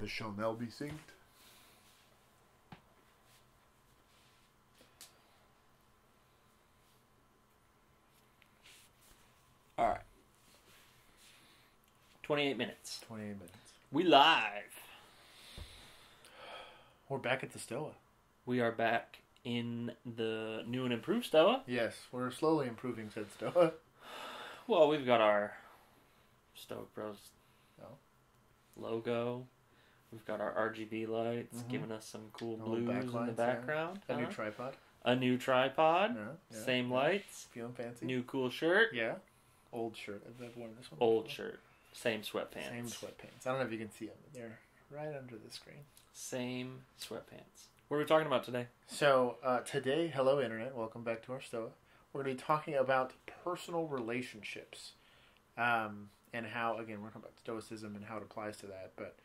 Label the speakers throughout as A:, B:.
A: The shall now be synced.
B: All right. 28 minutes.
A: 28 minutes.
B: We live.
A: We're back at the Stoa.
B: We are back in the new and improved Stoa.
A: Yes, we're slowly improving said Stoa.
B: Well, we've got our Stoic Bros
A: Oh.
B: logo. We've got our RGB lights giving us some cool blues in the background.
A: Yeah. A new tripod.
B: A new tripod.
A: Yeah.
B: Same lights.
A: Feeling fancy.
B: New cool shirt.
A: Yeah. Old shirt. I've worn this one
B: Old
A: before.
B: shirt. Same sweatpants.
A: Same sweatpants. I don't know if you can see them. They're right under the screen.
B: Same sweatpants. What are we talking about today?
A: So, today, hello Internet, welcome back to our Stoa. We're going to be talking about personal relationships. And how, again, we're talking about Stoicism and how it applies to that. But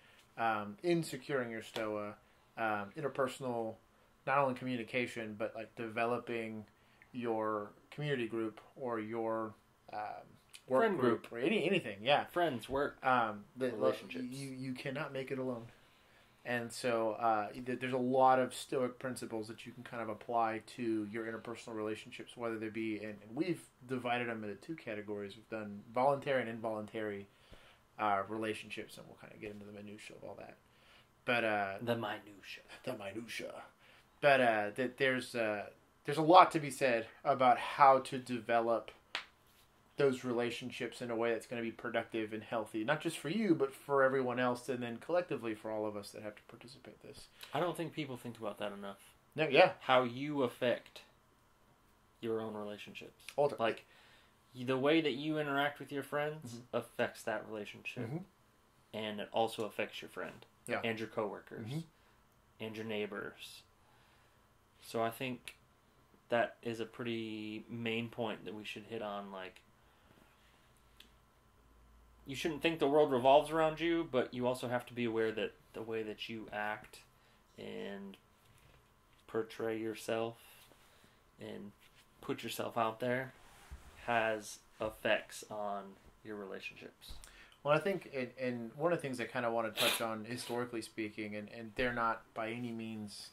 A: in securing your Stoa, interpersonal, not only communication, but like developing your community group or your work
B: Friend group.
A: or anything, yeah.
B: Friends, work, relationships.
A: You cannot make it alone. And so there's a lot of Stoic principles that you can kind of apply to your interpersonal relationships, whether they be, and we've divided them into two categories. We've done voluntary and involuntary relationships, and we'll kind of get into the minutia of all that. But
B: the minutia.
A: But there's a lot to be said about how to develop those relationships in a way that's going to be productive and healthy, not just for you, but for everyone else, and then collectively for all of us that have to participate in this.
B: I don't think people think about that enough.
A: No, yeah.
B: How you affect your own relationships.
A: Ultimately.
B: Like, the way that you interact with your friends affects that relationship. And it also affects your friend.
A: Yeah.
B: And your coworkers. And your neighbors. So I think that is a pretty main point that we should hit on, like, you shouldn't think the world revolves around you, but you also have to be aware that the way that you act and portray yourself and put yourself out there has effects on your relationships.
A: Well, I think, and one of the things I kind of want to touch on, historically speaking, and they're not by any means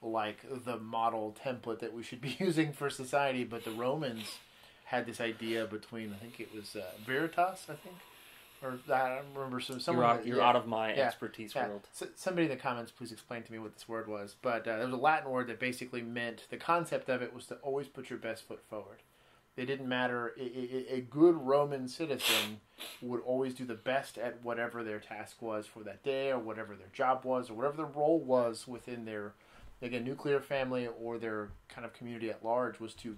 A: like the model template that we should be using for society, but the Romans had this idea between, I think it was Veritas, I think, or I don't remember.
B: You're out of my expertise world.
A: So, somebody in the comments, please explain to me what this word was. But there was a Latin word that basically meant, the concept of it was to always put your best foot forward. It didn't matter. A good Roman citizen would always do the best at whatever their task was for that day, or whatever their job was, or whatever their role was within their, again, nuclear family or their kind of community at large, was to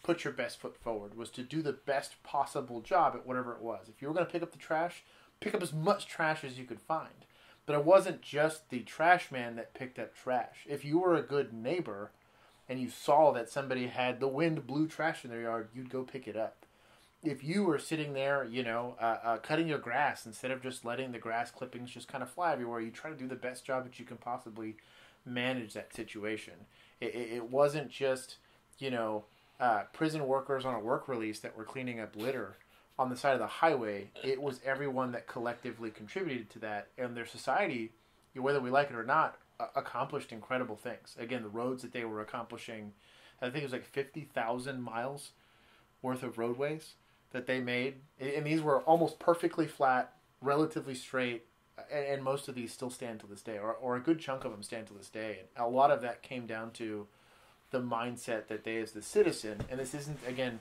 A: put your best foot forward, was to do the best possible job at whatever it was. If you were going to pick up the trash, pick up as much trash as you could find. But it wasn't just the trash man that picked up trash. If you were a good neighbor and you saw that somebody had the wind blew trash in their yard, you'd go pick it up. If you were sitting there, cutting your grass, instead of just letting the grass clippings just kind of fly everywhere, you try to do the best job that you can possibly manage that situation. It wasn't just, prison workers on a work release that were cleaning up litter on the side of the highway. It was everyone that collectively contributed to that, and their society, whether we like it or not, accomplished incredible things. Again, the roads that they were accomplishing, I think it was like 50,000 miles worth of roadways that they made, and these were almost perfectly flat, relatively straight, and most of these still stand to this day, or a good chunk of them stand to this day. And a lot of that came down to the mindset that they, as the citizen, and this isn't, again,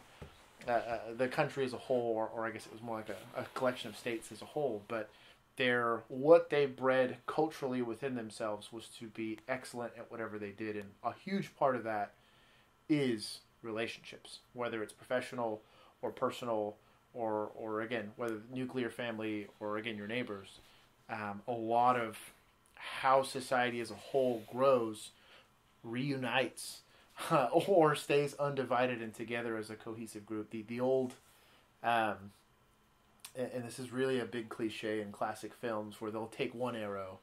A: the country as a whole, or I guess it was more like a collection of states as a whole, but what they bred culturally within themselves was to be excellent at whatever they did, and a huge part of that is relationships, whether it's professional or personal, or again, whether nuclear family or, again, your neighbors. A lot of how society as a whole grows, reunites, or stays undivided and together as a cohesive group. The old, and this is really a big cliche in classic films, where they'll take one arrow.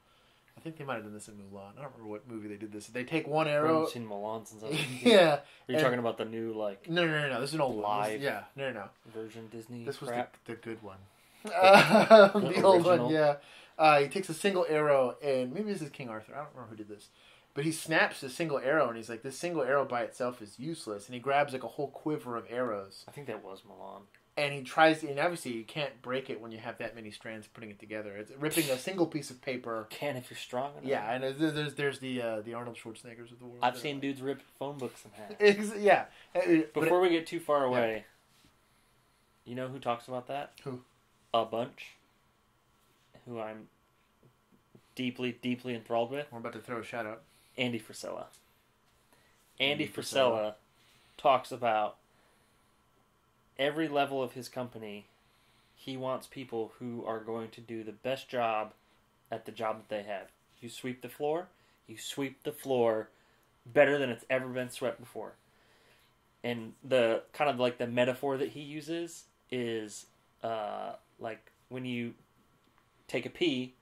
A: I think they might have done this in Mulan. I don't remember what movie they did this. They take one arrow.
B: I haven't seen Mulan since I was a kid.
A: Yeah.
B: Are you talking about the new, like...
A: No. This is an old
B: live
A: one. No.
B: version Disney
A: This was
B: crap?
A: the good one.
B: The
A: the old
B: original.
A: one, yeah. He takes a single arrow, and maybe this is King Arthur. I don't remember who did this. But he snaps a single arrow, and he's like, this single arrow by itself is useless. And he grabs like a whole quiver of arrows.
B: I think that was Milan.
A: And he tries to, and obviously you can't break it when you have that many strands putting it together. It's ripping a single piece of paper.
B: Can if you're strong enough.
A: Yeah, and there's the Arnold Schwarzeneggers of the world.
B: I've seen dudes rip phone books in half.
A: Yeah.
B: Before we get too far away, you know who talks about that?
A: Who?
B: A bunch. Who I'm deeply, deeply enthralled with.
A: We're about to throw a shout out.
B: Andy Frisella. Andy Frisella talks about every level of his company. He wants people who are going to do the best job at the job that they have. You sweep the floor better than it's ever been swept before. And the kind of like the metaphor that he uses is like when you take a pee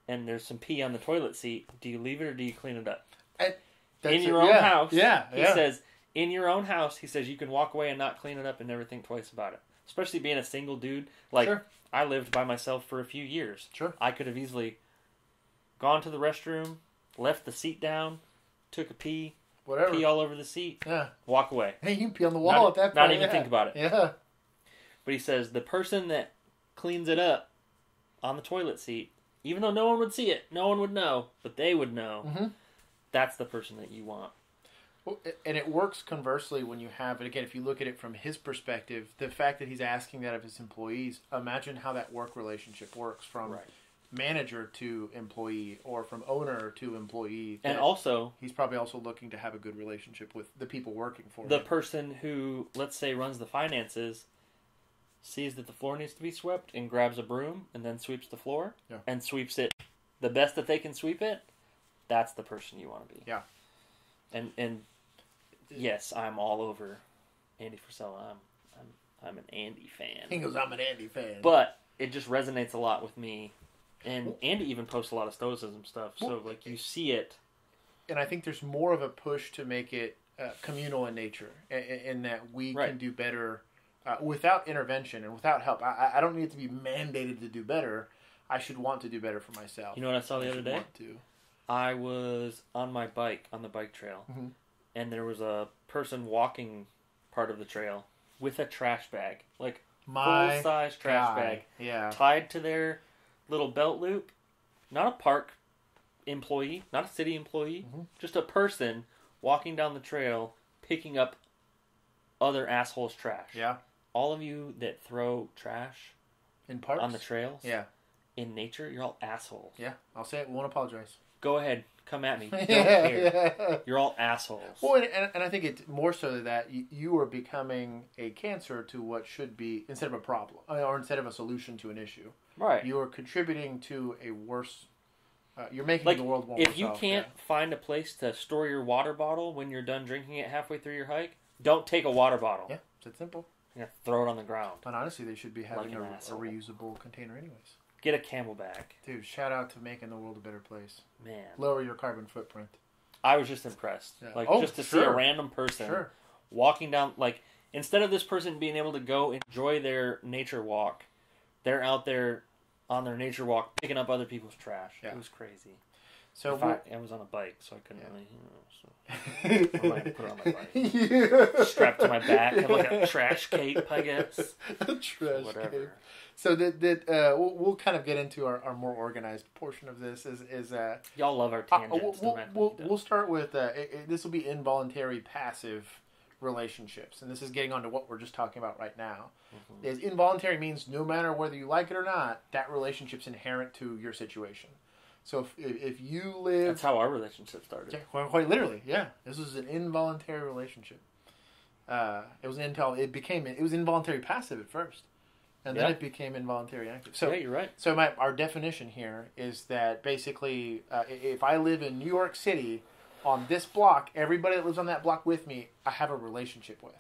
B: and there's some pee on the toilet seat, do you leave it or do you clean it up? In your own house, he says, in your own house, he says you can walk away and not clean it up and never think twice about it. Especially being a single dude. Like, I lived by myself for a few years.
A: Sure.
B: I could have easily gone to the restroom, left the seat down, took a pee, pee all over the seat, walk away.
A: Hey, you can pee on the wall at that point.
B: Not even think about it.
A: Yeah.
B: But he says the person that cleans it up on the toilet seat, even though no one would see it, no one would know, but they would know, that's the person that you want.
A: Well, and it works conversely when you have, and again, if you look at it from his perspective, the fact that he's asking that of his employees, imagine how that work relationship works from manager to employee or from owner to employee.
B: And also,
A: he's probably also looking to have a good relationship with the people working for him.
B: The person who, let's say, runs the finances sees that the floor needs to be swept and grabs a broom and then sweeps the floor and sweeps it the best that they can sweep it. That's the person you want to be.
A: Yeah.
B: And yes, I'm all over Andy Frisella. I'm an Andy fan.
A: He goes, I'm an Andy fan.
B: But it just resonates a lot with me. And Andy even posts a lot of Stoicism stuff. So, like, you see it.
A: And I think there's more of a push to make it communal in nature. In that we can do better without intervention and without help. I don't need to be mandated to do better. I should want to do better for myself.
B: You know what I saw the other day? I was on my bike, on the bike trail. And there was a person walking part of the trail with a trash bag. Like, full-size trash bag.
A: Yeah.
B: Tied to their little belt loop. Not a park employee, not a city employee. Just a person walking down the trail, picking up other assholes' trash.
A: Yeah.
B: All of you that throw trash
A: in parks
B: on the trails,
A: in
B: nature, you're all assholes.
A: Yeah, I'll say it. Won't apologize.
B: Go ahead. Come at me. Don't care. You're all assholes.
A: Well, and I think it's more so that you are becoming a cancer to what should be, instead of a problem, or instead of a solution to an issue.
B: Right.
A: You are contributing to a worse, you're making the world more
B: if you can't find a place to store your water bottle when you're done drinking it halfway through your hike, don't take a water bottle.
A: Yeah, it's that simple.
B: You're going to throw it on the ground.
A: But honestly, they should be having a reusable container anyways.
B: Get a Camelback.
A: Dude, shout out to making the world a better place.
B: Man.
A: Lower your carbon footprint.
B: I was just impressed. Yeah. Just to see a random person walking down, instead of this person being able to go enjoy their nature walk, they're out there on their nature walk picking up other people's trash. Yeah. It was crazy. So I was on a bike, so I couldn't really, I might put it on my bike. Strapped to my back, have like a trash cape, I guess.
A: A trash cape. So we'll kind of get into our more organized portion of this. Is
B: y'all love our tangents.
A: We'll start with this will be involuntary passive relationships, and this is getting on to what we're just talking about right now. Is involuntary means no matter whether you like it or not, that relationship's inherent to your situation. So if you live,
B: that's how our relationship started.
A: Yeah, quite literally. Yeah, this was an involuntary relationship. It was involuntary passive at first. And then it became involuntary active. So,
B: yeah, you're right.
A: So our definition here is that basically, if I live in New York City, on this block, everybody that lives on that block with me, I have a relationship with.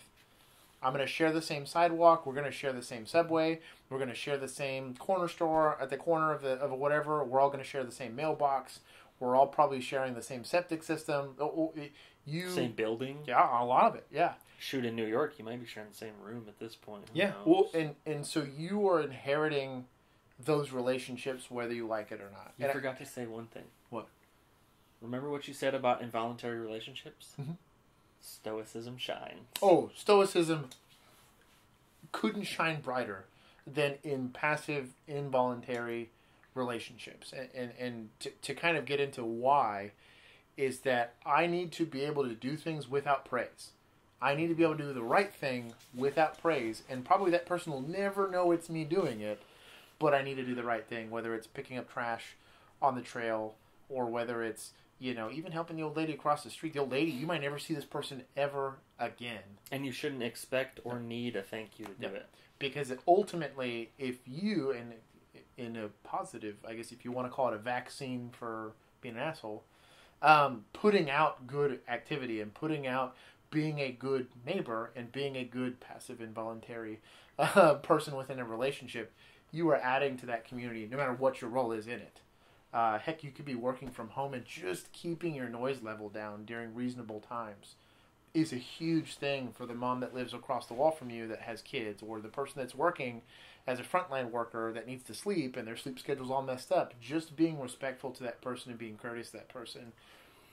A: I'm going to share the same sidewalk. We're going to share the same subway. We're going to share the same corner store at the corner of whatever. We're all going to share the same mailbox. We're all probably sharing the same septic system.
B: Same building.
A: Yeah, a lot of it. Yeah.
B: Shoot, in New York, you might be sharing the same room at this point.
A: Yeah. Well, and so you are inheriting those relationships, whether you like it or not.
B: You forgot to say one thing.
A: What?
B: Remember what you said about involuntary relationships?
A: Mm-hmm.
B: Stoicism shines.
A: Oh, Stoicism couldn't shine brighter than in passive, involuntary relationships. And to kind of get into why is that I need to be able to do things without praise. I need to be able to do the right thing without praise. And probably that person will never know it's me doing it, but I need to do the right thing, whether it's picking up trash on the trail or whether it's, you know, even helping the old lady across the street. The old lady, you might never see this person ever again.
B: And you shouldn't expect or need a thank you to do it.
A: Because ultimately, if you, and in a positive, I guess if you want to call it a vaccine for being an asshole, putting out good activity and putting out being a good neighbor and being a good passive involuntary person within a relationship, you are adding to that community no matter what your role is in it. Heck, you could be working from home and just keeping your noise level down during reasonable times is a huge thing for the mom that lives across the wall from you that has kids, or the person that's working as a frontline worker that needs to sleep and their sleep schedule's all messed up. Just being respectful to that person and being courteous to that person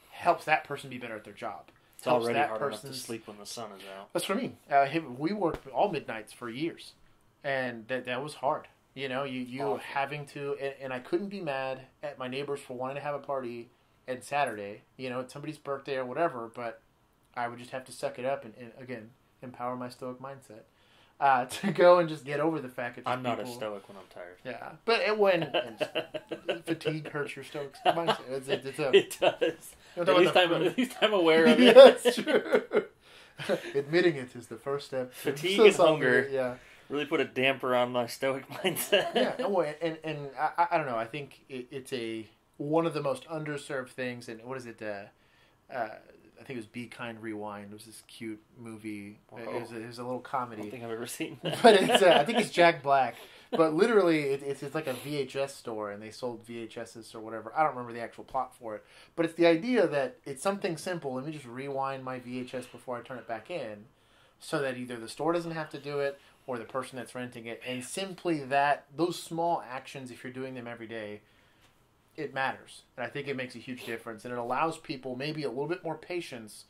A: helps that person be better at their job.
B: It's already hard enough to sleep when the sun is out.
A: That's what I mean. We worked all midnights for years, and that was hard. You know, you having to, and I couldn't be mad at my neighbors for wanting to have a party on Saturday. You know, it's somebody's birthday or whatever, but I would just have to suck it up and again, empower my Stoic mindset to go and just get over the fact that
B: I'm not a Stoic when I'm tired.
A: Yeah, but when fatigue hurts your Stoic mindset.
B: It does. At least I'm aware of it.
A: Yeah, that's true. Admitting it is the first step.
B: Fatigue and hunger.
A: Yeah. Really
B: put a damper on my Stoic mindset.
A: Yeah, and I don't know. I think it's one of the most underserved things. And what is it? I think it was Be Kind, Rewind. It was this cute movie. It was a little comedy.
B: I don't think I've ever seen that.
A: But it's I think it's Jack Black. But literally, it's like a VHS store, and they sold VHSs or whatever. I don't remember the actual plot for it. But it's the idea that it's something simple. Let me just rewind my VHS before I turn it back in, so that either the store doesn't have to do it, or the person that's renting it. And simply those small actions, if you're doing them every day, it matters. And I think it makes a huge difference. And it allows people maybe a little bit more patience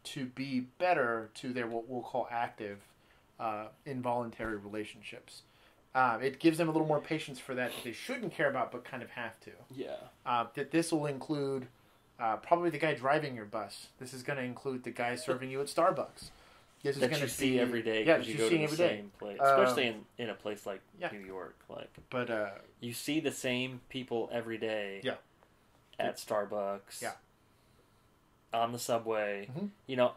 A: to be better to their, what we'll call active, involuntary relationships. It gives them a little more patience for that they shouldn't care about but kind of have to.
B: Yeah.
A: That this will include probably the guy driving your bus. This is going to include the guy serving you at Starbucks. This is
B: that you see every day because you go to the same place. Especially in a place like New York.
A: But
B: you see the same people every day at Starbucks, on the subway.
A: Mm-hmm.
B: You know,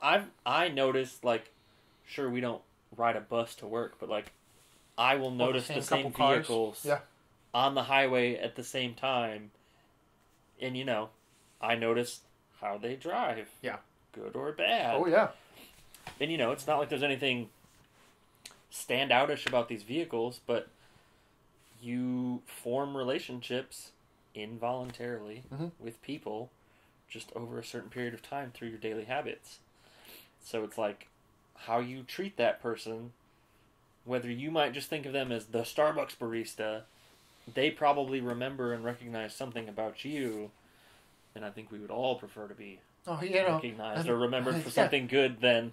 B: I noticed, like, sure, we don't ride a bus to work, but, like, I will notice the same vehicles on the highway at the same time. And, you know, I notice how they drive.
A: Yeah.
B: Good or bad.
A: Oh, yeah.
B: And, you know, it's not like there's anything standoutish about these vehicles, but you form relationships involuntarily with people just over a certain period of time through your daily habits. So it's like how you treat that person, whether you might just think of them as the Starbucks barista, they probably remember and recognize something about you, and I think we would all prefer to be recognized or remembered for something good than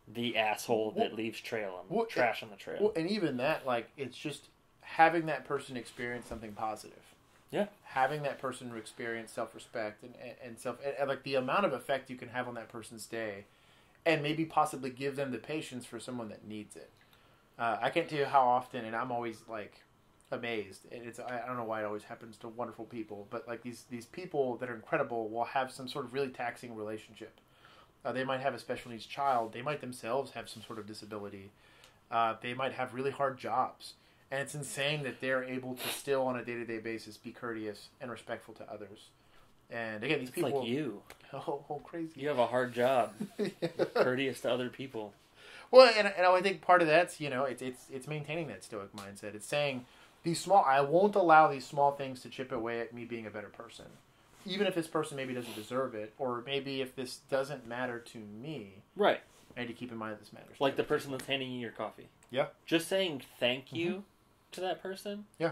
B: the asshole that leaves trash on the trail.
A: Well, and even that, like, it's just having that person experience something positive.
B: Yeah.
A: Having that person experience self-respect and like the amount of effect you can have on that person's day, and maybe possibly give them the patience for someone that needs it. I can't tell you how often, and I'm always like amazed. I don't know why it always happens to wonderful people, but like these people that are incredible will have some sort of really taxing relationship. They might have a special needs child. They might themselves have some sort of disability. They might have really hard jobs. And it's insane that they're able to still, on a day-to-day basis, be courteous and respectful to others. And again, these people...
B: like you.
A: Oh, crazy.
B: You have a hard job. Courteous to other people.
A: Well, and I think part of that's, you know, it's maintaining that Stoic mindset. It's saying, I won't allow these small things to chip away at me being a better person. Even if this person maybe doesn't deserve it, or maybe if this doesn't matter to me.
B: Right.
A: I need to keep in mind that this matters.
B: Like the person that's handing you your coffee.
A: Yeah.
B: Just saying thank you to that person.
A: Yeah.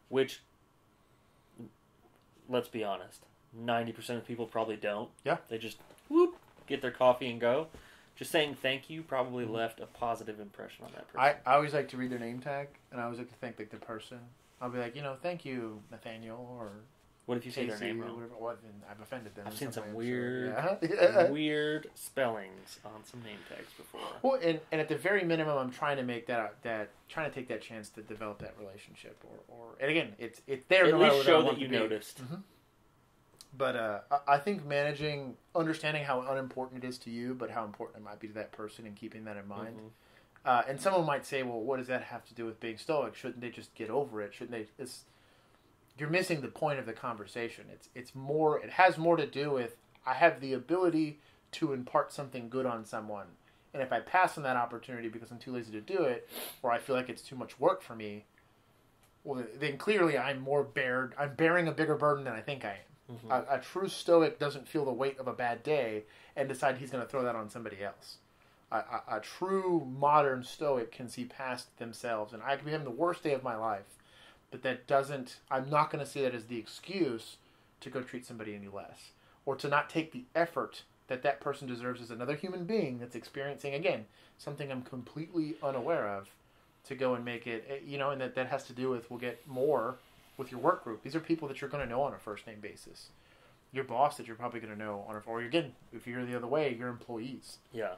B: which, let's be honest, 90% of people probably don't.
A: Yeah.
B: They just get their coffee and go. Just saying thank you probably left a positive impression on that person.
A: I always like to read their name tag, and I always like to thank like the person. I'll be like, thank you, Nathaniel, or
B: what if you say
A: Casey,
B: their name
A: or
B: wrong?
A: whatever. Well, I've offended them.
B: I've seen some
A: way,
B: weird,
A: sure.
B: weird spellings on some name tags before.
A: Well, and at the very minimum, I'm trying to make trying to take that chance to develop that relationship, or and again, it's there.
B: At
A: no matter
B: least
A: what I
B: show
A: want
B: that you
A: to be.
B: noticed.
A: Mm-hmm. But I think understanding how unimportant it is to you, but how important it might be to that person, and keeping that in mind. Mm-hmm. And someone might say, well, what does that have to do with being stoic? Shouldn't they just get over it? Shouldn't they? You're missing the point of the conversation. It's more. It has more to do with I have the ability to impart something good on someone, and if I pass on that opportunity because I'm too lazy to do it, or I feel like it's too much work for me, well, then clearly I'm bearing a bigger burden than I think I am. Mm-hmm. A true stoic doesn't feel the weight of a bad day and decide he's going to throw that on somebody else. A true modern stoic can see past themselves, and I could be having the worst day of my life, but I'm not going to see that as the excuse to go treat somebody any less, or to not take the effort that person deserves as another human being that's experiencing, again, something I'm completely unaware of, to go and make it, and that has to do with, we'll get more with your work group. These are people that you're going to know on a first name basis. Your boss that you're probably going to know or again, if you're the other way, your employees.
B: Yeah.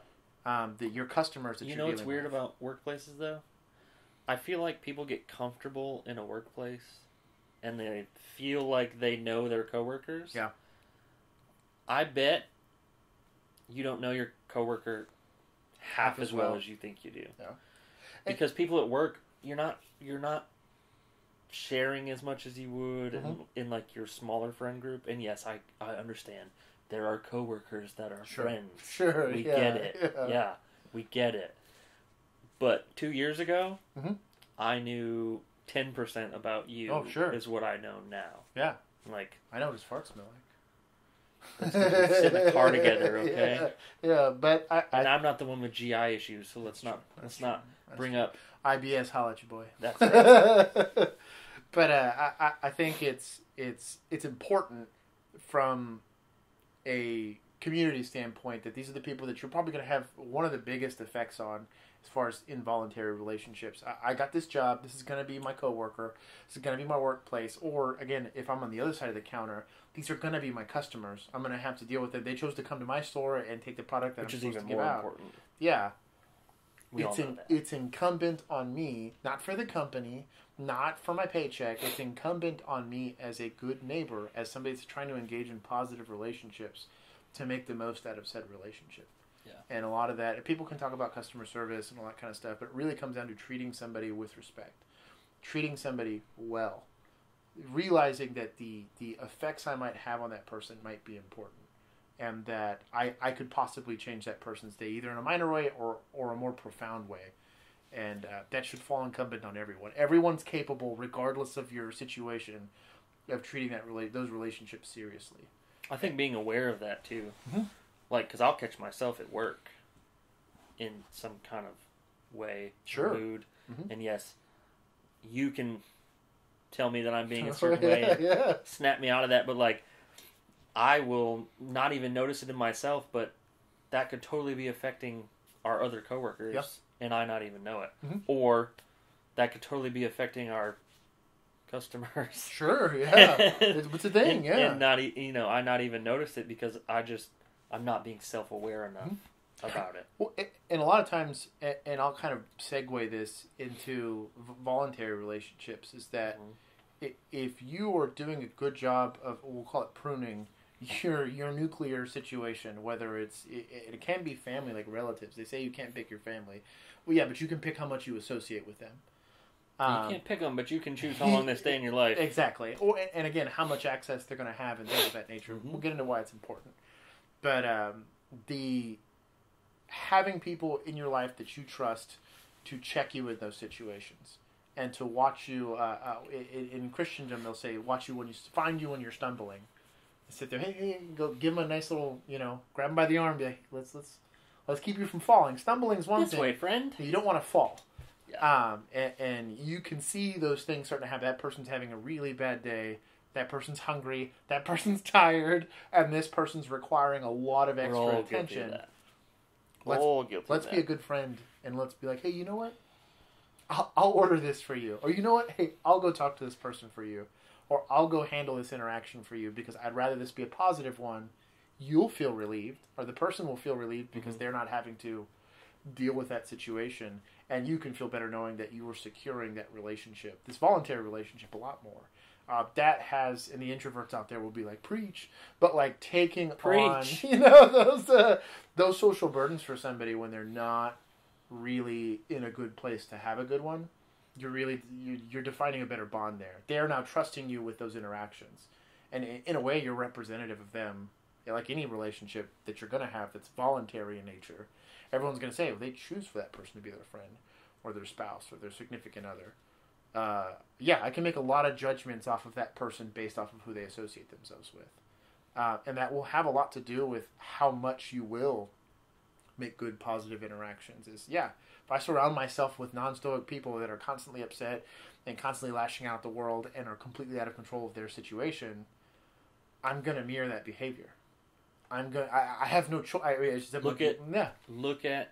A: Your customers that you're dealing with.
B: What's weird about workplaces though? I feel like people get comfortable in a workplace and they feel like they know their coworkers.
A: Yeah.
B: I bet you don't know your coworker half as well as you think you do.
A: Yeah.
B: Because people at work, you're not sharing as much as you would in like your smaller friend group. And yes, I understand. There are coworkers that are friends.
A: Sure,
B: we get it. Yeah, we get it. But 2 years ago, I knew 10% about you.
A: Oh, sure.
B: Is what I know now.
A: Yeah.
B: Like,
A: I know what his farts smell like.
B: Let's sit in a car together, okay?
A: Yeah, but
B: I'm not the one with GI issues, so let's not bring up
A: IBS. Holla at you, boy.
B: That's right.
A: But I think it's important from a community standpoint that these are the people that you're probably going to have one of the biggest effects on as far as involuntary relationships. I got this job. This is going to be my coworker. This is going to be my workplace. Or, again, if I'm on the other side of the counter, these are going to be my customers. I'm going to have to deal with it. They chose to come to my store and take the product that I'm supposed to give out. Important. Yeah. It's incumbent on me, not for the company, not for my paycheck. It's incumbent on me as a good neighbor, as somebody that's trying to engage in positive relationships, to make the most out of said relationship.
B: Yeah.
A: And a lot of that, people can talk about customer service and all that kind of stuff, but it really comes down to treating somebody with respect, treating somebody well, realizing that the effects I might have on that person might be important, and that I could possibly change that person's day either in a minor way or a more profound way. And that should fall incumbent on everyone. Everyone's capable, regardless of your situation, of treating those relationships seriously.
B: I think being aware of that too, like, because I'll catch myself at work in some kind of way, mood, and yes, you can tell me that I'm being a certain way and snap me out of that, but like, I will not even notice it in myself, but that could totally be affecting our other coworkers, and I not even know it, or that could totally be affecting our customers.
A: Sure, yeah, it's a thing,
B: and not, I not even notice it because I'm not being self-aware enough about it.
A: Well, and a lot of times, and I'll kind of segue this into voluntary relationships, is that if you are doing a good job of, we'll call it pruning, your nuclear situation, whether it can be family, like relatives. They say you can't pick your family. Well, yeah, but you can pick how much you associate with them.
B: You can't pick them, but you can choose how long they stay in your life.
A: Exactly. And again, how much access they're going to have and things of that nature. We'll get into why it's important. But having people in your life that you trust to check you in those situations and to watch you, in Christendom they'll say, watch you find you when you're stumbling. Sit there, hey, go give them a nice little, grab them by the arm, be like, let's keep you from falling. Stumbling is one thing.
B: This way, friend.
A: You don't want to fall.
B: Yeah.
A: And you can see those things starting to happen. That person's having a really bad day. That person's hungry. That person's tired. And this person's requiring a lot of extra attention. Let's be a good friend and let's be like, hey, you know what? I'll order this for you. Or you know what? Hey, I'll go talk to this person for you. Or I'll go handle this interaction for you because I'd rather this be a positive one. You'll feel relieved, or the person will feel relieved because they're not having to deal with that situation. And you can feel better knowing that you were securing that relationship, this voluntary relationship, a lot more. That has, and the introverts out there will be like, preach, but like taking on, those social burdens for somebody when they're not really in a good place to have a good one. You're defining a better bond there. They're now trusting you with those interactions, and in a way, you're representative of them. Like any relationship that you're going to have that's voluntary in nature, everyone's going to say, well, they choose for that person to be their friend, or their spouse, or their significant other. I can make a lot of judgments off of that person based off of who they associate themselves with, and that will have a lot to do with how much you will make good, positive interactions. If I surround myself with non-stoic people that are constantly upset and constantly lashing out at the world and are completely out of control of their situation, I'm going to mirror that behavior. I have no choice.
B: Look at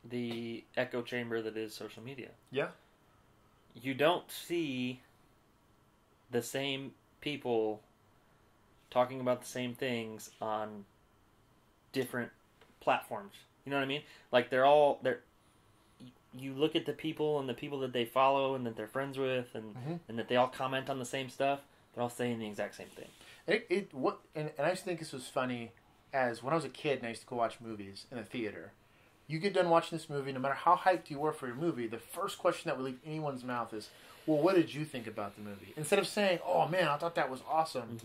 B: the echo chamber that is social media.
A: Yeah.
B: You don't see the same people talking about the same things on different platforms. You know what I mean? Like you look at the people and the people that they follow and that they're friends with and that they all comment on the same stuff. They're all saying the exact same thing.
A: And I just think this was funny as when I was a kid and I used to go watch movies in the theater. You get done watching this movie, no matter how hyped you were for your movie, the first question that would leave anyone's mouth is, well, what did you think about the movie? Instead of saying, oh man, I thought that was awesome,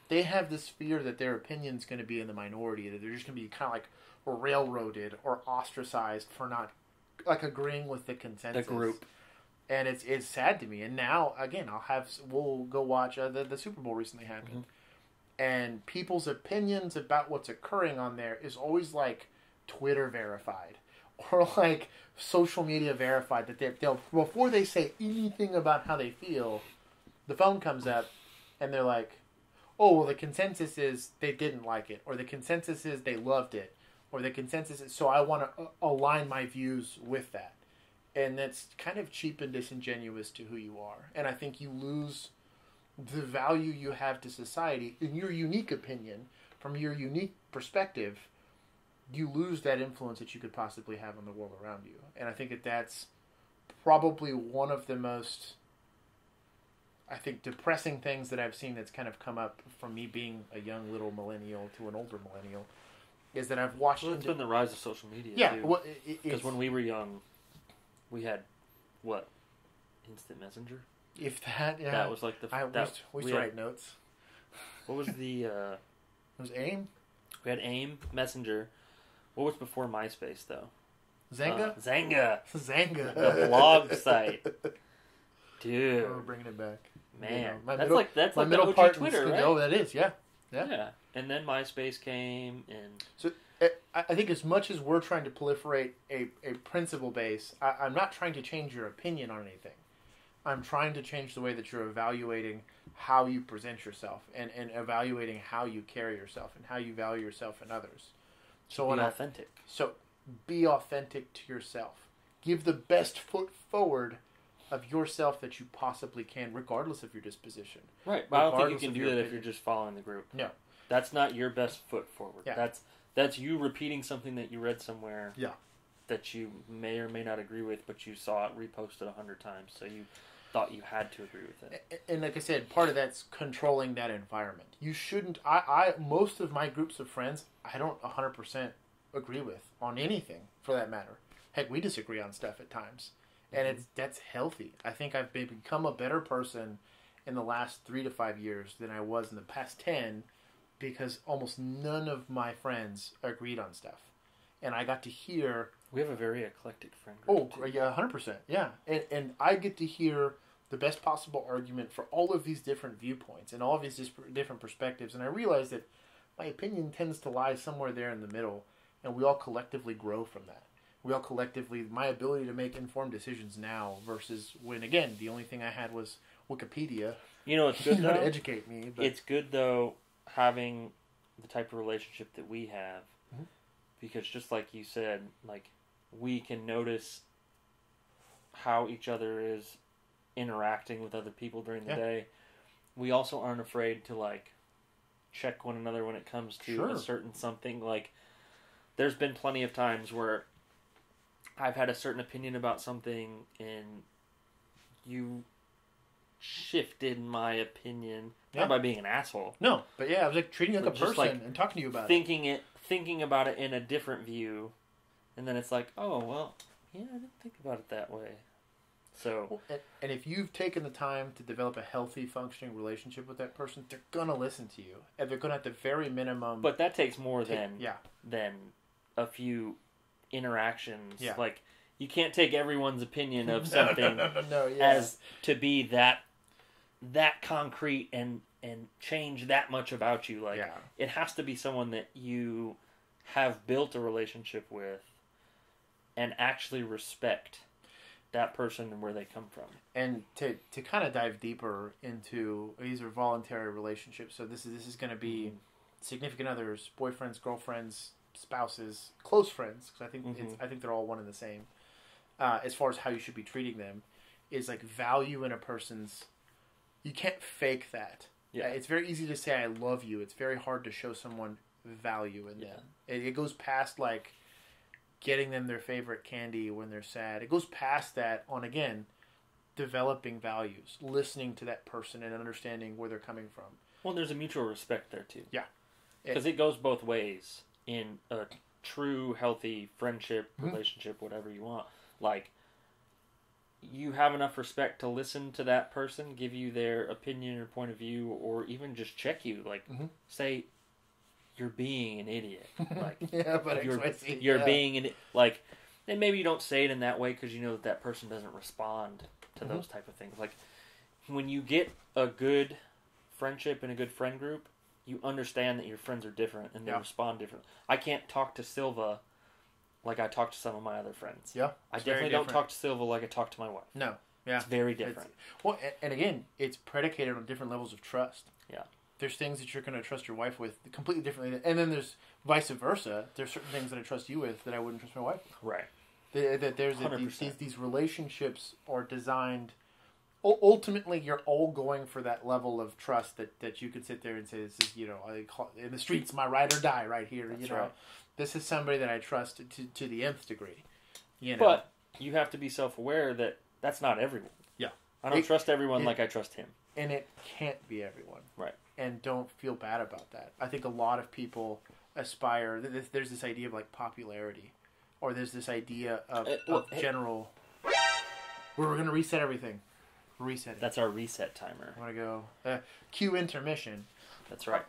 A: they have this fear that their opinion's going to be in the minority, that they're just going to be kind of like railroaded or ostracized for not like agreeing with the consensus.
B: The group.
A: And it's sad to me. And now, again, we'll go watch the Super Bowl recently happened. And people's opinions about what's occurring on there is always like Twitter verified or like social media verified, that they'll before they say anything about how they feel, the phone comes up and they're like, oh, well, the consensus is they didn't like it, or the consensus is they loved it, or the consensus is, so I want to align my views with that. And that's kind of cheap and disingenuous to who you are. And I think you lose the value you have to society in your unique opinion, from your unique perspective. You lose that influence that you could possibly have on the world around you. And I think that's probably one of the most, I think, depressing things that I've seen that's kind of come up from me being a young little millennial to an older millennial, is that I've watched...
B: Well, it's been the rise of social media, too.
A: Well,
B: because when we were young, we had, what? Instant Messenger?
A: If that, yeah.
B: That was like the...
A: we used to write notes.
B: What was the...
A: It was AIM?
B: We had AIM, Messenger. What was before MySpace, though?
A: Zanga?
B: Zanga.
A: The
B: blog site. Dude.
A: Oh, we're bringing it back.
B: Man.
A: That's
B: like the OG Twitter, right?
A: Oh, that is, yeah.
B: And then MySpace came, and...
A: So, I think as much as we're trying to proliferate a principle base, I'm not trying to change your opinion on anything. I'm trying to change the way that you're evaluating how you present yourself and evaluating how you carry yourself and how you value yourself and others.
B: So be authentic.
A: So be authentic to yourself. Give the best foot forward of yourself that you possibly can, regardless of your disposition.
B: Right, but I don't think you can do that if you're just following the group.
A: No.
B: That's not your best foot forward.
A: Yeah.
B: That's you repeating something that you read somewhere.
A: Yeah.
B: That you may or may not agree with, but you saw it reposted 100 times, so you thought you had to agree with it.
A: And like I said, part of that's controlling that environment. You shouldn't... most of my groups of friends, I don't 100% agree with on anything, for that matter. Heck, we disagree on stuff at times. And that's healthy. I think I've become a better person in the last 3 to 5 years than I was in the past 10, because almost none of my friends agreed on stuff. And I got to hear...
B: We have a very eclectic friend group.
A: Oh, yeah, 100%. Yeah. And I get to hear the best possible argument for all of these different viewpoints and all of these different perspectives. And I realize that my opinion tends to lie somewhere there in the middle, and we all collectively grow from that. we all collectively, my ability to make informed decisions now versus when, again, the only thing I had was Wikipedia.
B: You know, it's good though.
A: To educate me. But...
B: It's good though having the type of relationship that we have, because just like you said, like we can notice how each other is interacting with other people during the day. We also aren't afraid to like check one another when it comes to a certain something. Like, there's been plenty of times where I've had a certain opinion about something and you shifted my opinion, not by being an asshole.
A: No, but I was like treating you like a person like and talking to you about
B: thinking about it in a different view, and then it's like, oh well, yeah, I didn't think about it that way. So,
A: and if you've taken the time to develop a healthy, functioning relationship with that person, they're gonna listen to you, and they're gonna, at the very minimum.
B: But that takes more than a few interactions. Yeah. Like, you can't take everyone's opinion of something as to be that concrete and change that much about you. Like, it has to be someone that you have built a relationship with and actually respect that person and where they come from. And to kind of dive deeper into, these are voluntary relationships, so this is going to be significant others, boyfriends, girlfriends, spouses, close friends, because I think they're all one and the same. As far as how you should be treating them, is like value in a person's. You can't fake that. Yeah. It's very easy to say I love you. It's very hard to show someone value in them. It goes past like getting them their favorite candy when they're sad. It goes past that on, again, developing values, listening to that person and understanding where they're coming from. Well, there's a mutual respect there too. Yeah. Because it goes both ways in a true, healthy friendship, relationship, whatever you want. Like, you have enough respect to listen to that person, give you their opinion or point of view, or even just check you. Like, say, you're being an idiot. Like, but you're being an, like, and maybe you don't say it in that way because you know that person doesn't respond to those type of things. Like, when you get a good friendship and a good friend group, you understand that your friends are different and they respond different. I can't talk to Silva like I talk to some of my other friends. Yeah, I definitely don't talk to Silva like I talk to my wife. No, it's very different. And again, it's predicated on different levels of trust. Yeah. There's things that you're going to trust your wife with completely differently. And then there's vice versa. There's certain things that I trust you with that I wouldn't trust my wife with. Right. These relationships are designed... Ultimately, you're all going for that level of trust that you could sit there and say, this is, in the streets, my ride or die right here. That's right. This is somebody that I trust to the nth degree. But you have to be self-aware that that's not everyone. Yeah. I don't trust everyone like I trust him. And it can't be everyone. Right. And don't feel bad about that. I think a lot of people aspire... There's this idea of, like, popularity. Or there's this idea of general... We're going to reset everything. Reset it. That's our reset timer. I want to go... cue intermission. That's right.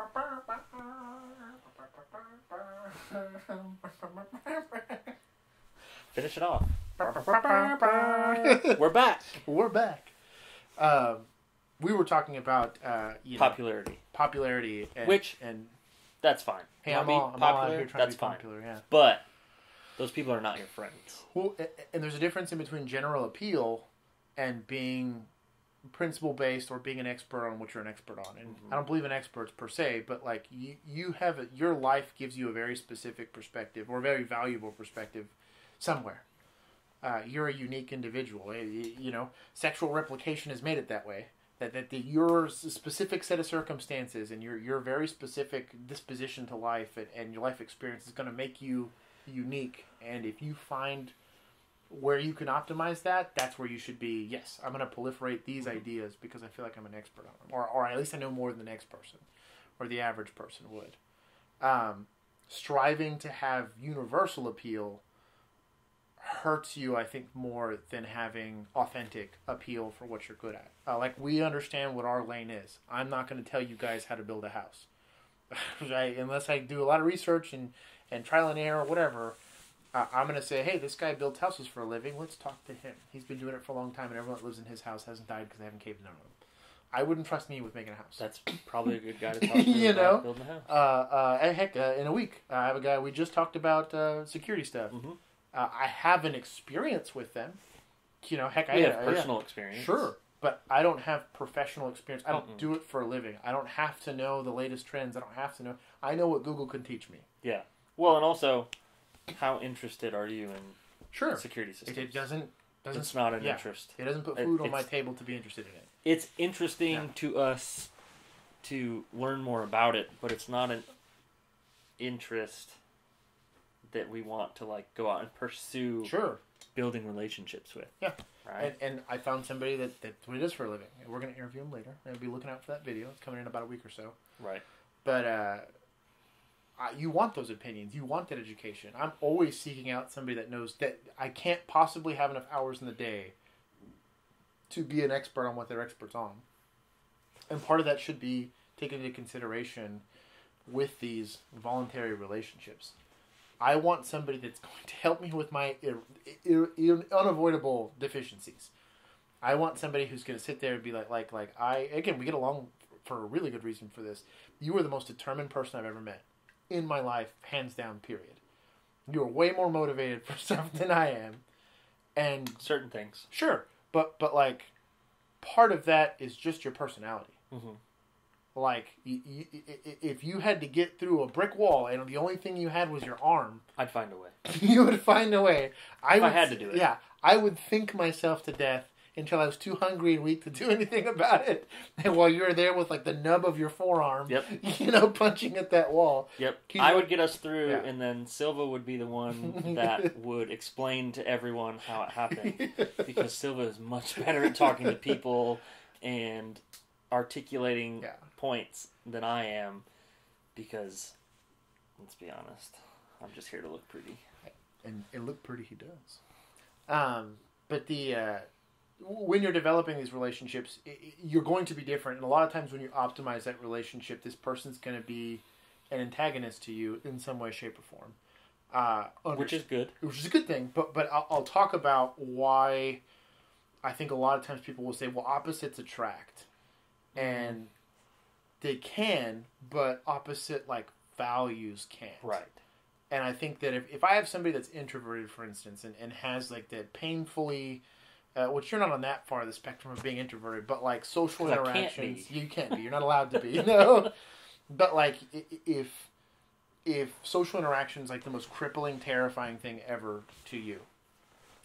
B: Finish it off. We're back. We're back. We were talking about popularity. Popularity. And that's fine. Hey, I'm all out here trying to be popular. Yeah. But those people are not your friends. Well, and there's a difference in between general appeal and being principle-based or being an expert on what you're an expert on. And I don't believe in experts per se, but like you have your life gives you a very specific perspective or a very valuable perspective somewhere. You're a unique individual. Sexual replication has made it that way. That your specific set of circumstances and your very specific disposition to life and your life experience is going to make you unique. And if you find where you can optimize that, that's where you should be. Yes, I'm going to proliferate these ideas because I feel like I'm an expert on them. Or at least I know more than the next person or the average person would. Striving to have universal appeal hurts you, I think, more than having authentic appeal for what you're good at. Like, we understand what our lane is. I'm not going to tell you guys how to build a house. Unless I do a lot of research and trial and error or whatever, I'm going to say, hey, this guy builds houses for a living. Let's talk to him. He's been doing it for a long time, and everyone that lives in his house hasn't died because they haven't caved in on him. I wouldn't trust me with making a house. That's probably a good guy to talk to about building a house. In a week, I have a guy, we just talked about security stuff.
A: I have an experience with them. You know, heck, I
B: have personal experience.
A: Sure, but I don't have professional experience. I don't do it for a living. I don't have to know the latest trends. I don't have to know. I know what Google can teach me.
B: Yeah. Well, and also, how interested are you in security systems?
A: It doesn't.
B: It's not an interest.
A: It doesn't put food on my table to be interested in it.
B: It's interesting to us to learn more about it, but it's not an interest that we want to like go out and pursue. Building relationships with.
A: Yeah.
B: Right.
A: And I found somebody that's what it is for a living. We're going to interview him later. I'll be looking out for that video. It's coming in about a week or so.
B: Right.
A: But you want those opinions. You want that education. I'm always seeking out somebody that knows that I can't possibly have enough hours in the day to be an expert on what they're experts on. And part of that should be taken into consideration with these voluntary relationships. I want somebody that's going to help me with my unavoidable deficiencies. I want somebody who's going to sit there and be like, again, we get along for a really good reason for this. You are the most determined person I've ever met in my life, hands down, period. You are way more motivated for stuff than I am. And
B: certain things.
A: Sure. But like, part of that is just your personality.
B: Mm-hmm.
A: Like, if you had to get through a brick wall and the only thing you had was your arm...
B: I'd find a way.
A: You would find a way.
B: I had to do it.
A: Yeah. I would think myself to death until I was too hungry and weak to do anything about it. And while you were there with, like, the nub of your forearm, punching at that wall.
B: Yep. I would get us through, and then Silva would be the one that would explain to everyone how it happened. Because Silva is much better at talking to people and articulating points than I am, because let's be honest, I'm just here to look pretty,
A: and look pretty he does. But when you're developing these relationships, you're going to be different, and a lot of times when you optimize that relationship, this person's going to be an antagonist to you in some way, shape, or form,
B: which is good.
A: Which is a good thing. But I'll talk about why I think a lot of times people will say, well, opposites attract. And they can, but opposite, like, values can't.
B: Right.
A: And I think that if I have somebody that's introverted, for instance, and has, like, that painfully, which you're not on that far of the spectrum of being introverted, but, like, social interactions, you can't be. You're not allowed to be. But, like, if social interactions like the most crippling, terrifying thing ever to you.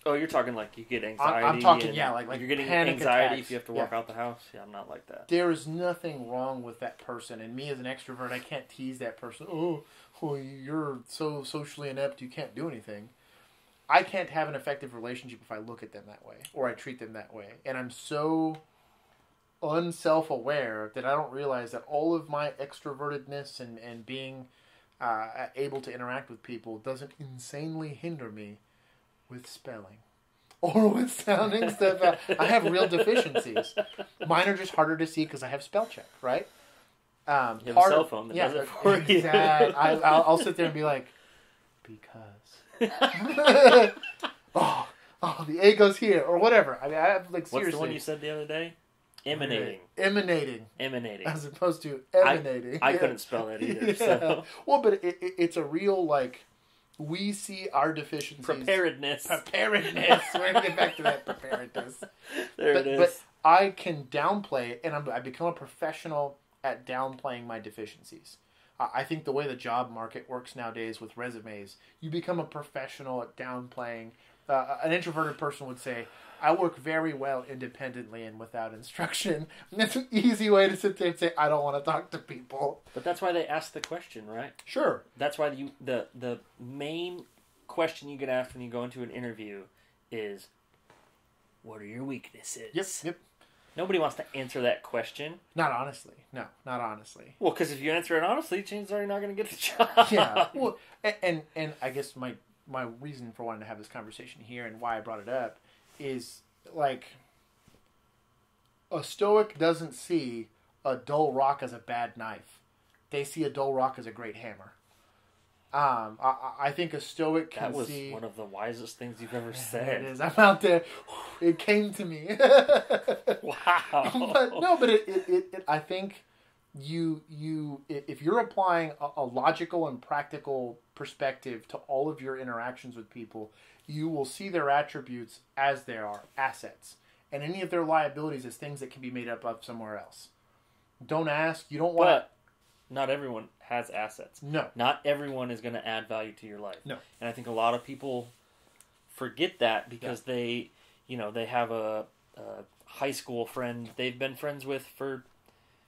B: Oh, you're talking like you get anxiety.
A: I'm talking, like
B: you're getting
A: panic
B: anxiety
A: attacks.
B: if you have to walk out the house. Yeah, I'm not like that.
A: There is nothing wrong with that person, and me as an extrovert, I can't tease that person. Oh, you're so socially inept, you can't do anything. I can't have an effective relationship if I look at them that way, or I treat them that way. And I'm so unself-aware that I don't realize that all of my extrovertedness and being able to interact with people doesn't insanely hinder me with spelling or with sounding stuff out. I have real deficiencies. Mine are just harder to see because I have spell check, right?
B: You have a cell phone that does it for you.
A: Exactly. I'll sit there and be like, because. oh, the A goes here, or whatever. I mean, I have, like, seriously.
B: What's the one you said the other day? Emanating.
A: Emanating. As opposed to emanating.
B: I couldn't spell that either. So.
A: Well, but it's a real, like, we see our deficiencies.
B: Preparedness.
A: We're going to get back to that preparedness.
B: It is.
A: But I can downplay it, and I become a professional at downplaying my deficiencies. I think the way the job market works nowadays with resumes, you become a professional at downplaying. An introverted person would say, I work very well independently and without instruction. And that's an easy way to sit there and say, I don't want to talk to people.
B: But that's why they ask the question, right?
A: Sure.
B: That's why the main question you get asked when you go into an interview is, what are your weaknesses?
A: Yep.
B: Nobody wants to answer that question.
A: Not honestly. No, not honestly.
B: Well, because if you answer it honestly, chances are you're not going to get the job.
A: Yeah. Well, and I guess my reason for wanting to have this conversation here and why I brought it up is, like, a Stoic doesn't see a dull rock as a bad knife. They see a dull rock as a great hammer. I think a Stoic can see...
B: That was one of the wisest things you've ever said.
A: It is. I'm out there. It came to me.
B: Wow.
A: But it I think if you're applying a logical and practical perspective to all of your interactions with people, you will see their attributes as they are assets, and any of their liabilities as things that can be made up of somewhere else. Don't ask. You don't want.
B: But not everyone has assets.
A: No.
B: Not everyone is going to add value to your life.
A: No.
B: And I think a lot of people forget that because they have a high school friend they've been friends with for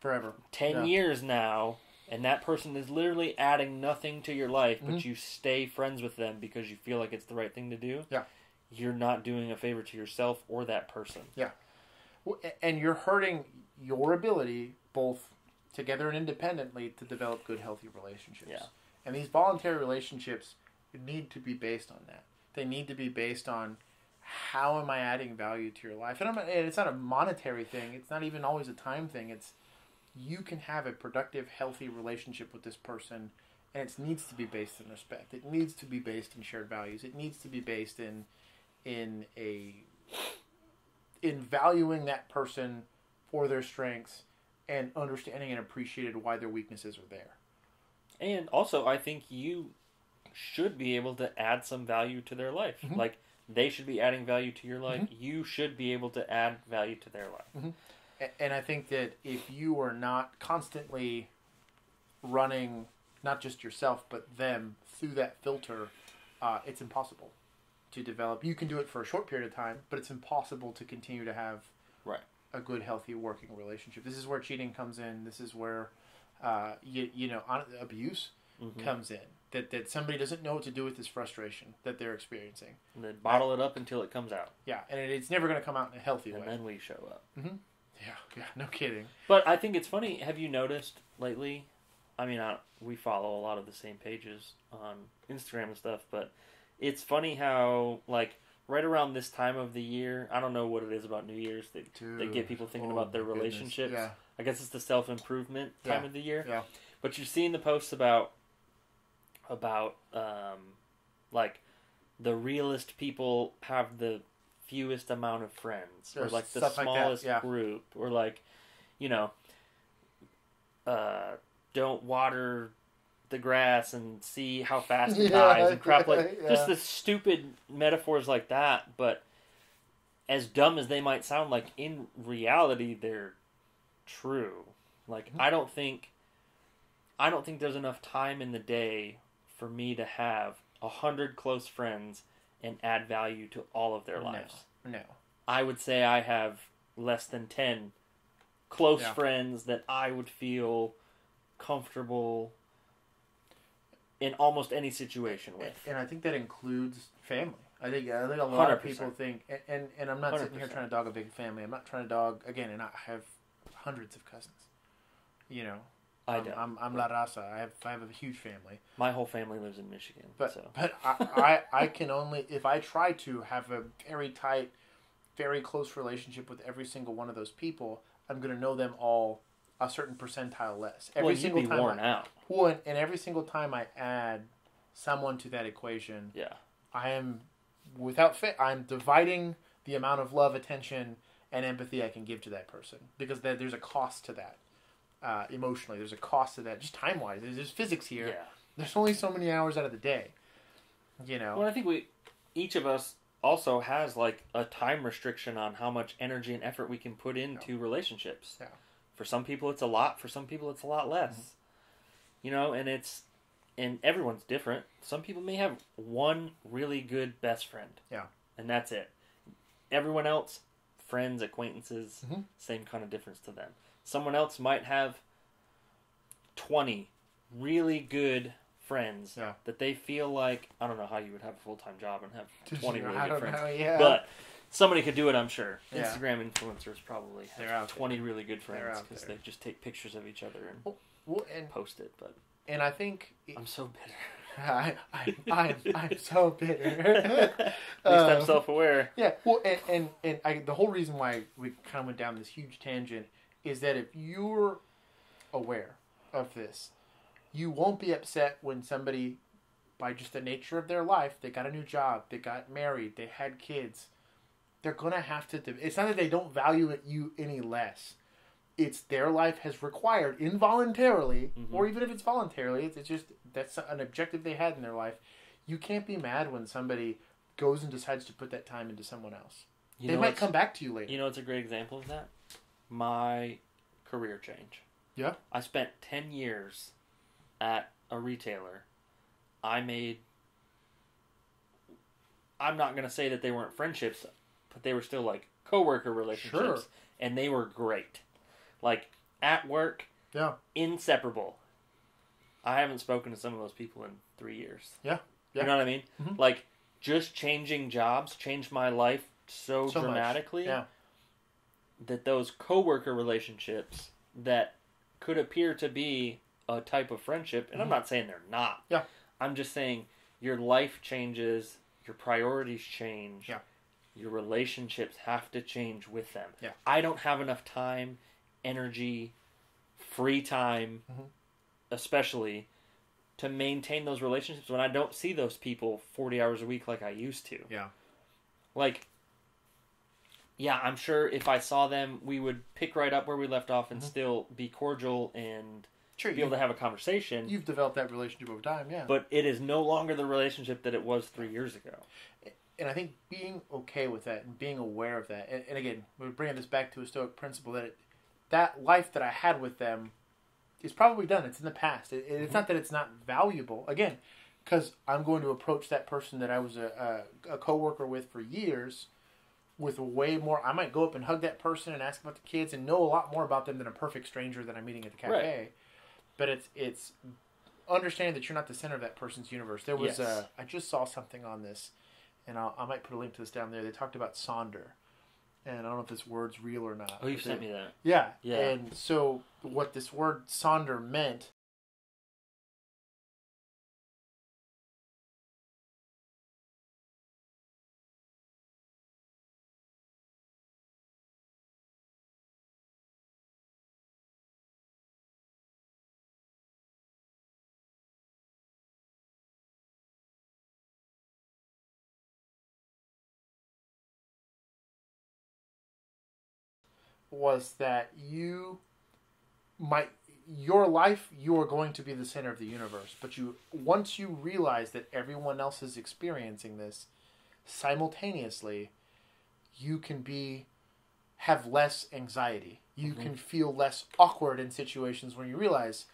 A: forever,
B: 10 years now, and that person is literally adding nothing to your life, but you stay friends with them because you feel like it's the right thing to do.
A: Yeah.
B: You're not doing a favor to yourself or that person.
A: Yeah. Well, and you're hurting your ability, both together and independently, to develop good, healthy relationships.
B: Yeah.
A: And these voluntary relationships need to be based on that. They need to be based on how am I adding value to your life? And it's not a monetary thing. It's not even always a time thing. It's you can have a productive, healthy relationship with this person, and it needs to be based in respect. It needs to be based in shared values. It needs to be based in valuing that person for their strengths and understanding and appreciating why their weaknesses are there.
B: And also, I think you should be able to add some value to their life.
A: Mm-hmm.
B: Like, they should be adding value to your life.
A: Mm-hmm.
B: You should be able to add value to their life.
A: Mm-hmm. And I think that if you are not constantly running not just yourself but them through that filter, it's impossible to develop. You can do it for a short period of time, but it's impossible to continue to have a good, healthy working relationship. This is where cheating comes in. This is where abuse comes in. That somebody doesn't know what to do with this frustration that they're experiencing.
B: And then bottle it up until it comes out.
A: Yeah, and it's never going to come out in a healthy way.
B: And then we show up.
A: Mm-hmm. Yeah, no kidding.
B: But I think it's funny. Have you noticed lately? I mean, we follow a lot of the same pages on Instagram and stuff, but it's funny how, like, right around this time of the year, I don't know what it is about New Year's that get people thinking about their relationships.
A: Yeah.
B: I guess it's the self-improvement time of the year.
A: Yeah.
B: But you're seeing the posts about like, the realest people have the fewest amount of friends, or like the smallest group, or like, don't water the grass and see how fast it dies and crap just the stupid metaphors like that. But as dumb as they might sound, like, in reality they're true. Like, I don't think there's enough time in the day for me to have 100 close friends and add value to all of their lives.
A: No.
B: I would say I have less than 10 close friends that I would feel comfortable in almost any situation with.
A: And I think that includes family. I think a lot
B: 100%.
A: of people think, and I'm not 100%. Sitting here trying to dog a big family. I'm not trying to dog, again, and I have hundreds of cousins. I'm La Raza. I have a huge family.
B: My whole family lives in Michigan.
A: But I can only, if I try to have a very tight, very close relationship with every single one of those people, I'm going to know them all a certain percentile less. Every single
B: you'd be worn out.
A: And every single time I add someone to that equation, I am, I'm dividing the amount of love, attention, and empathy I can give to that person. Because there's a cost to that. Emotionally, there's a cost to that. Just time-wise, there's physics here.
B: Yeah.
A: There's only so many hours out of the day.
B: Well, I think each of us also has, like, a time restriction on how much energy and effort we can put into relationships.
A: Yeah.
B: For some people, it's a lot. For some people, it's a lot less. Mm-hmm. And everyone's different. Some people may have one really good best friend.
A: Yeah.
B: And that's it. Everyone else, friends, acquaintances, same kind of difference to them. Someone else might have 20 really good friends that they feel like, I don't know how you would have a full-time job and have 20 really good friends. But somebody could do it, I'm sure. Yeah. Instagram influencers probably have 20 really good friends because they just take pictures of each other and post it.
A: And I think...
B: I'm so bitter.
A: I'm so bitter.
B: At least I'm self-aware.
A: Yeah, well, and the whole reason why we kind of went down this huge tangent is that if you're aware of this, you won't be upset when somebody, by just the nature of their life, they got a new job, they got married, they had kids, they're going to have to... It's not that they don't value you any less. it's their life has required involuntarily,
B: Mm-hmm.
A: or even if it's voluntarily, it's just that's an objective they had in their life. You can't be mad when somebody goes and decides to put that time into someone else. They might come back to you later.
B: You know what's a great example of that? My career change.
A: Yeah.
B: I spent 10 years at a retailer. I'm not going to say that they weren't friendships, but they were still like coworker relationships.
A: Sure.
B: And they were great. Like, at work,
A: Yeah.
B: inseparable. I haven't spoken to some of those people in 3 years.
A: Yeah.
B: You know what I mean?
A: Mm-hmm.
B: Like, just changing jobs changed my life so dramatically that those coworker relationships that could appear to be a type of friendship, and I'm not saying they're not.
A: Yeah.
B: I'm just saying your life changes, your priorities change.
A: Yeah.
B: Your relationships have to change with them.
A: Yeah.
B: I don't have enough time, energy, free time, especially, to maintain those relationships when I don't see those people 40 hours a week like I used to.
A: Yeah.
B: Like, yeah, I'm sure if I saw them, we would pick right up where we left off and still be cordial and be able to have a conversation.
A: You've developed that relationship over time, yeah.
B: But it is no longer the relationship that it was 3 years ago.
A: And I think being okay with that and being aware of that, and again, we're bringing this back to a Stoic principle that that life that I had with them is probably done. It's in the past. It's not that it's not valuable. Again, because I'm going to approach that person that I was a coworker with for years with way more. I might go up and hug that person and ask about the kids and know a lot more about them than a perfect stranger that I'm meeting at the cafe.
B: Right.
A: But it's understanding that you're not the center of that person's universe. There was I just saw something on this. And I might put a link to this down there. They talked about sonder. And I don't know if this word's real or not.
B: Oh, you sent me that.
A: Yeah.
B: Yeah.
A: And so what this word sonder meant was that your life, you are going to be the center of the universe. But once you realize that everyone else is experiencing this simultaneously, you can have less anxiety. You can feel less awkward in situations where you realize,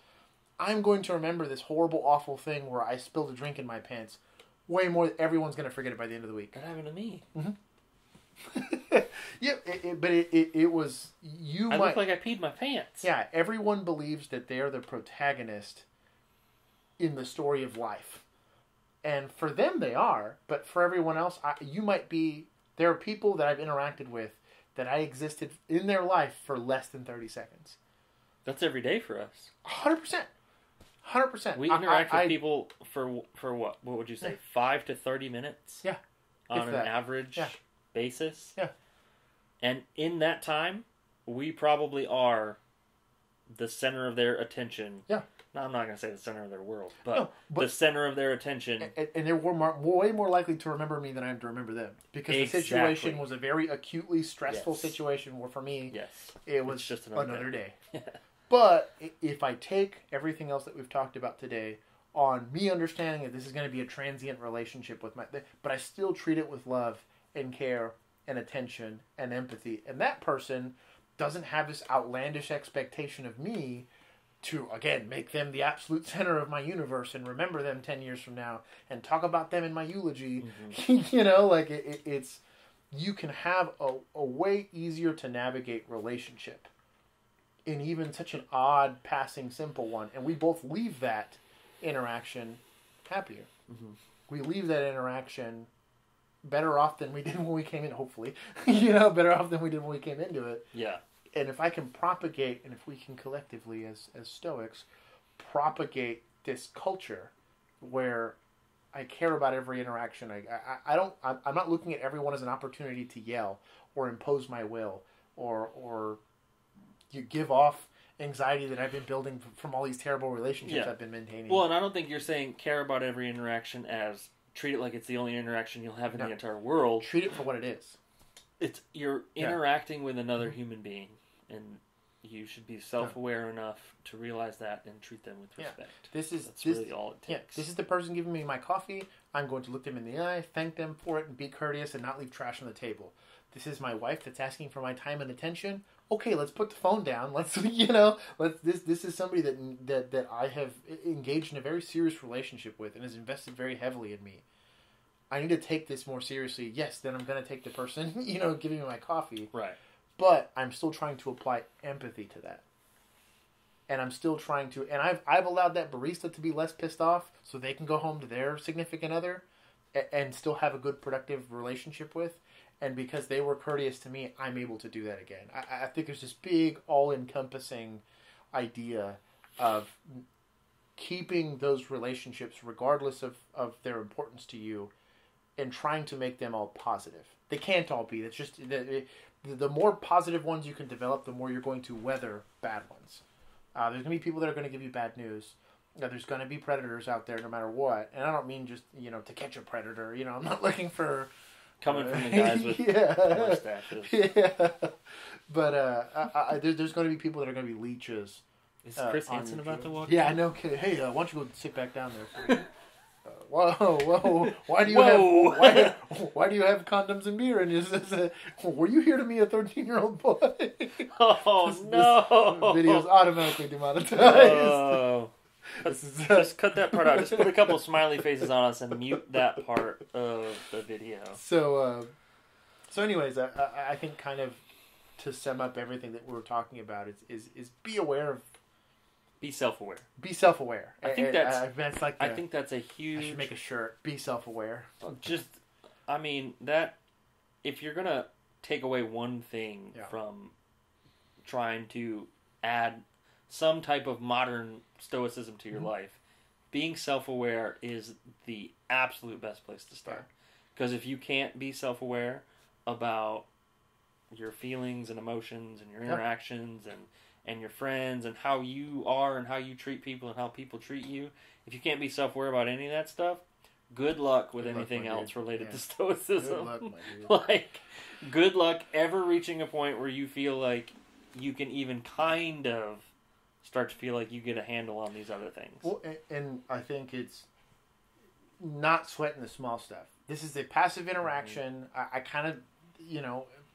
A: I'm going to remember this horrible, awful thing where I spilled a drink in my pants way more. Everyone's going to forget it by the end of the week.
B: That happened to me.
A: Yeah, but it was
B: I look like I peed my pants.
A: Yeah, everyone believes that they are the protagonist in the story of life, and for them they are. But for everyone else, you might be. There are people that I've interacted with that I existed in their life for less than 30 seconds.
B: That's every day for us.
A: 100%. 100%.
B: We interact with people for what? What would you say? 5 to 30 minutes?
A: Yeah.
B: On an average basis?
A: Yeah.
B: And in that time, we probably are the center of their attention.
A: Yeah.
B: No, I'm not going to say the center of their world, but the center of their attention.
A: And they're way more likely to remember me than I am to remember them. Because the situation was a very acutely stressful situation where for me, it was just another day. But if I take everything else that we've talked about today on me understanding that this is going to be a transient relationship with but I still treat it with love and care and attention and empathy. And that person doesn't have this outlandish expectation of me to, again, make them the absolute center of my universe and remember them 10 years from now and talk about them in my eulogy. You know, like it's you can have a way easier to navigate relationship in even such an odd, passing, simple one. And we both leave that interaction happier. We leave that interaction better off than we did when we came in, hopefully. You know, better off than we did when we came into it.
B: Yeah.
A: And if I can propagate, and if we can collectively, as Stoics, propagate this culture where I care about every interaction. I'm not looking at everyone as an opportunity to yell or impose my will or you give off anxiety that I've been building from all these terrible relationships I've been maintaining.
B: Well, and I don't think you're saying care about every interaction as treat it like it's the only interaction you'll have in the entire world.
A: Treat it for what it is.
B: You're interacting with another human being, and you should be self-aware enough to realize that and treat them with respect.
A: That's
B: really all it takes.
A: This is the person giving me my coffee. I'm going to look them in the eye, thank them for it, and be courteous and not leave trash on the table. This is my wife that's asking for my time and attention. Okay, let's put the phone down. Let's this is somebody that I have engaged in a very serious relationship with and has invested very heavily in me. I need to take this more seriously. Yes, then I'm going to take the person, giving me my coffee.
B: Right.
A: But I'm still trying to apply empathy to that. And I'm still trying to... And I've allowed that barista to be less pissed off so they can go home to their significant other and still have a good, productive relationship with. And because they were courteous to me, I'm able to do that again. I think there's this big, all-encompassing idea of keeping those relationships, regardless of their importance to you, and trying to make them all positive. They can't all be. It's just... The more positive ones you can develop, the more you're going to weather bad ones. There's going to be people that are going to give you bad news. There's going to be predators out there no matter what. And I don't mean just, to catch a predator. I'm not looking for...
B: Coming from the guys with mustaches.
A: Yeah. But there's going to be people that are going to be leeches.
B: Is Chris Hansen about to walk?
A: Yeah, no kidding. Hey, why don't you go sit back down there? Whoa! Why do you have condoms and beer? And were you here to meet a 13-year-old boy?
B: Oh no!
A: This video's automatically demonetized.
B: Oh. Just cut that part out. Just put a couple smiley faces on us and mute that part of the video.
A: So anyways, I think kind of to sum up everything that we're talking about is be aware of.
B: Be self-aware.
A: Be self-aware.
B: I think that's a huge...
A: I should make a shirt. Be self-aware.
B: That... If you're going to take away one thing from trying to add some type of modern stoicism to your life, being self-aware is the absolute best place to start. Because if you can't be self-aware about your feelings and emotions and your interactions and your friends and how you are and how you treat people and how people treat you. If you can't be self-aware about any of that stuff, good luck with anything else related to stoicism.
A: Good luck, my dude.
B: Good luck ever reaching a point where you feel like you can even kind of start to feel like you get a handle on these other things.
A: Well, and I think it's not sweating the small stuff. This is a passive interaction. I kind of,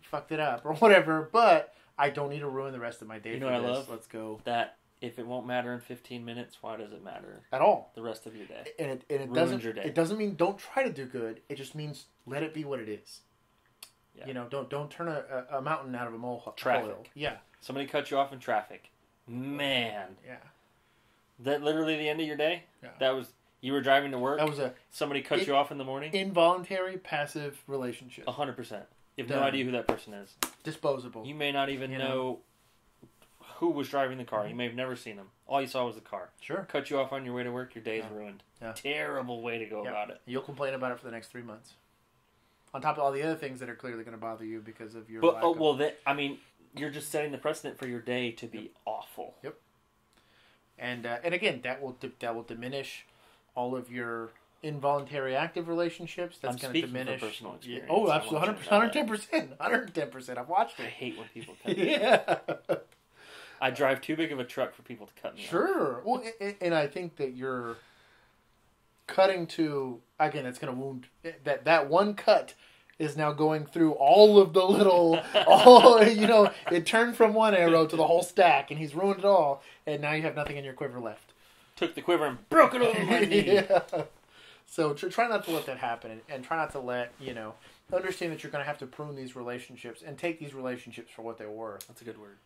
A: fucked it up or whatever, but... I don't need to ruin the rest of my day for this.
B: I love?
A: Let's go.
B: That if it won't matter in 15 minutes, why does it matter
A: at all?
B: The rest of your day.
A: And it doesn't. Your day. It doesn't mean don't try to do good. It just means let it be what it is. Yeah. Don't turn a mountain out of a molehill.
B: Traffic.
A: Yeah.
B: Somebody cut you off in traffic. Man.
A: Yeah.
B: That literally the end of your day.
A: Yeah.
B: That was you were driving to work.
A: That was
B: somebody cut you off in the morning.
A: Involuntary passive relationship.
B: 100%. You have no idea who that person is.
A: Disposable.
B: You may not even know who was driving the car. You may have never seen them. All you saw was the car.
A: Sure.
B: Cut you off on your way to work, your day's ruined.
A: Yeah.
B: Terrible way to go about it.
A: You'll complain about it for the next 3 months. On top of all the other things that are clearly going to bother you because of your
B: you're just setting the precedent for your day to be awful.
A: Yep. And again, that will diminish all of your involuntary active relationships. That's going to diminish.
B: From personal experience.
A: Oh, absolutely, 110%. I've watched it.
B: I hate when people cut me. Yeah. I drive too big of a truck for people to cut me off.
A: Sure. Well, and I think that you're cutting to again. It's going to wound that one cut is now going through all of the little it turned from one arrow to the whole stack, and he's ruined it all. And now you have nothing in your quiver left.
B: Took the quiver and broke it over my knee.
A: Yeah. So try not to let that happen, and try not to let, understand that you're going to have to prune these relationships and take these relationships for what they're worth.
B: That's a good word.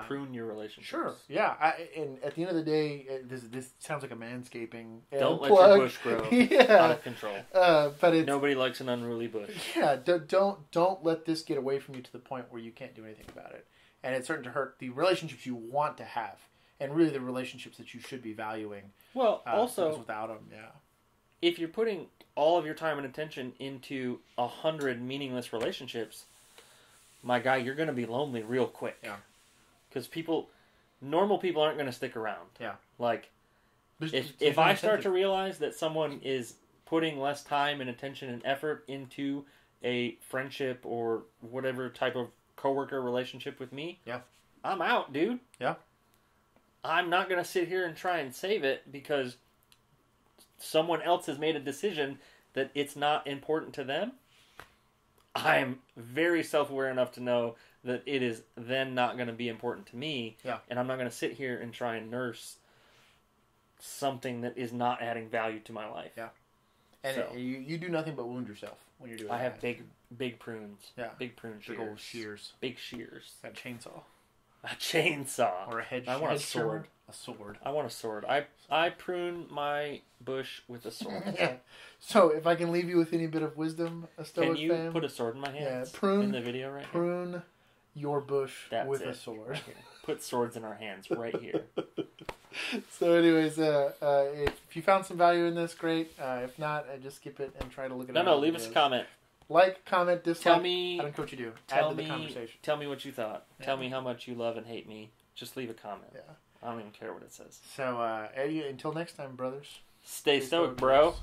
B: Prune your relationships.
A: Sure, yeah. And at the end of the day, this sounds like a manscaping.
B: Don't let your bush grow out of control.
A: But
B: nobody likes an unruly bush.
A: Yeah, don't let this get away from you to the point where you can't do anything about it. And it's starting to hurt the relationships you want to have, and really the relationships that you should be valuing.
B: Well, also
A: without them, yeah.
B: If you're putting all of your time and attention into 100 meaningless relationships, my guy, you're going to be lonely real quick.
A: Yeah.
B: Because normal people aren't going to stick around.
A: Yeah.
B: Like, if I start to realize that someone is putting less time and attention and effort into a friendship or whatever type of coworker relationship with me, I'm out, dude.
A: Yeah.
B: I'm not going to sit here and try and save it because someone else has made a decision that it's not important to them. I'm very self-aware enough to know that it is then not going to be important to me.
A: Yeah.
B: And I'm not going to sit here and try and nurse something that is not adding value to my life.
A: Yeah. And
B: So.
A: you do nothing but wound yourself when you're doing that.
B: I have big prunes.
A: Yeah.
B: Big prune shears.
A: Big old shears.
B: Big shears.
A: Got a chainsaw.
B: A chainsaw.
A: Or a hedge.
B: I want a
A: hedge trimmer.
B: sword.
A: A sword.
B: I want a sword. I prune my bush with a sword.
A: Yeah. So, if I can leave you with any bit of wisdom, a Stoic
B: Can you
A: fan,
B: put a sword in my hands?
A: Yeah, prune
B: in the video right here.
A: Prune your bush
B: That's
A: with
B: it.
A: a sword.
B: Right here. Put swords in our hands right here.
A: So, anyways, if you found some value in this, great. If not, just skip it and try to look at it.
B: No, leave us a comment.
A: Like, comment, dislike.
B: Tell me.
A: I don't care what you do.
B: Tell
A: Add to
B: me.
A: the conversation.
B: Tell me what you thought.
A: Yeah.
B: Tell me how much you love and hate me. Just leave a comment.
A: Yeah.
B: I don't even care what it says.
A: So, Eddie, until next time, brothers.
B: Stay stoic, bro.
A: Brothers.